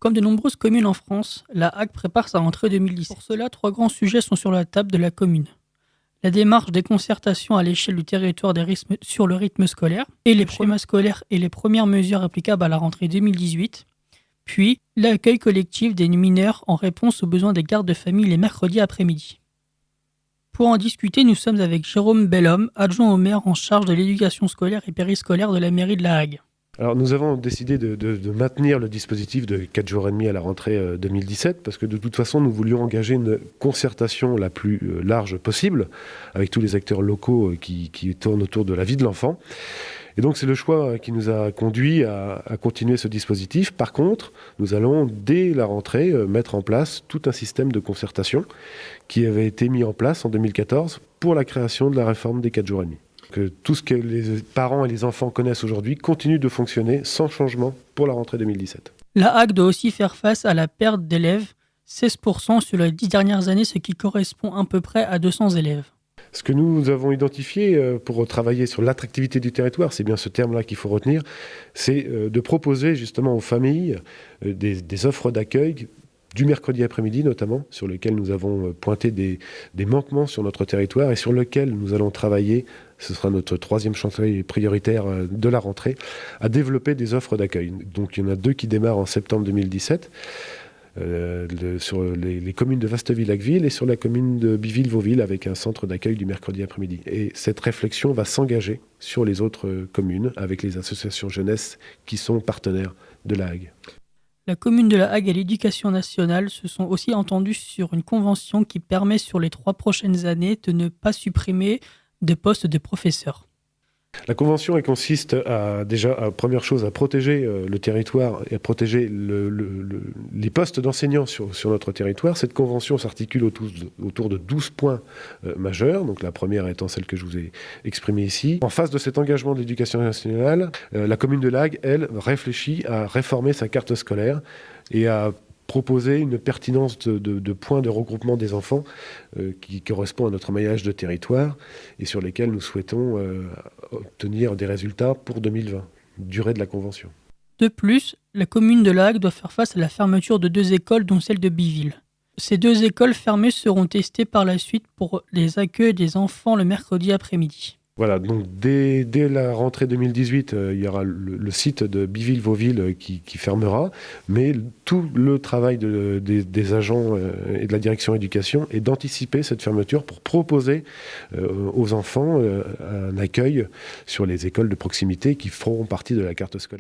Comme de nombreuses communes en France, la Hague prépare sa rentrée 2017. Pour cela, trois grands sujets sont sur la table de la commune. La démarche des concertations à l'échelle du territoire sur le rythme scolaire et les schémas scolaires et les premières mesures applicables à la rentrée 2018, puis l'accueil collectif des mineurs en réponse aux besoins des gardes de famille les mercredis après-midi. Pour en discuter, nous sommes avec Jérôme Bellhomme, adjoint au maire en charge de l'éducation scolaire et périscolaire de la mairie de La Hague. Alors nous avons décidé de maintenir le dispositif de 4 jours et demi à la rentrée 2017 parce que de toute façon nous voulions engager une concertation la plus large possible avec tous les acteurs locaux qui tournent autour de la vie de l'enfant. Et donc c'est le choix qui nous a conduit à continuer ce dispositif. Par contre, nous allons dès la rentrée mettre en place tout un système de concertation qui avait été mis en place en 2014 pour la création de la réforme des 4 jours et demi. Que tout ce que les parents et les enfants connaissent aujourd'hui continue de fonctionner sans changement pour la rentrée 2017. La Hague doit aussi faire face à la perte d'élèves, 16% sur les 10 dernières années, ce qui correspond à peu près à 200 élèves. Ce que nous avons identifié pour travailler sur l'attractivité du territoire, c'est bien ce terme-là qu'il faut retenir, c'est de proposer justement aux familles des offres d'accueil du mercredi après-midi notamment, sur lesquels nous avons pointé des manquements sur notre territoire et sur lesquels nous allons travailler, ce sera notre troisième chantier prioritaire de la rentrée, à développer des offres d'accueil. Donc il y en a 2 qui démarrent en septembre 2017, sur les communes de Vastaville-Laqueville et sur la commune de Biville-Vauville avec un centre d'accueil du mercredi après-midi. Et cette réflexion va s'engager sur les autres communes avec les associations jeunesse qui sont partenaires de la Hague. La commune de La Hague et l'Éducation nationale se sont aussi entendus sur une convention qui permet sur les 3 prochaines années de ne pas supprimer de postes de professeurs. La convention elle consiste première chose, à protéger le territoire et à protéger les postes d'enseignants sur notre territoire. Cette convention s'articule autour de 12 points majeurs, donc la première étant celle que je vous ai exprimée ici. En face de cet engagement de l'éducation nationale, la commune de La Hague, elle, réfléchit à réformer sa carte scolaire et à proposer une pertinence de points de regroupement des enfants qui correspond à notre maillage de territoire et sur lesquels nous souhaitons obtenir des résultats pour 2020, durée de la convention. De plus, la commune de La Hague doit faire face à la fermeture de 2 écoles, dont celle de Biville. Ces 2 écoles fermées seront testées par la suite pour les accueils des enfants le mercredi après-midi. Voilà, donc dès la rentrée 2018, il y aura le site de Biville-Vauville qui fermera, mais tout le travail des agents et de la direction éducation est d'anticiper cette fermeture pour proposer aux enfants un accueil sur les écoles de proximité qui feront partie de la carte scolaire.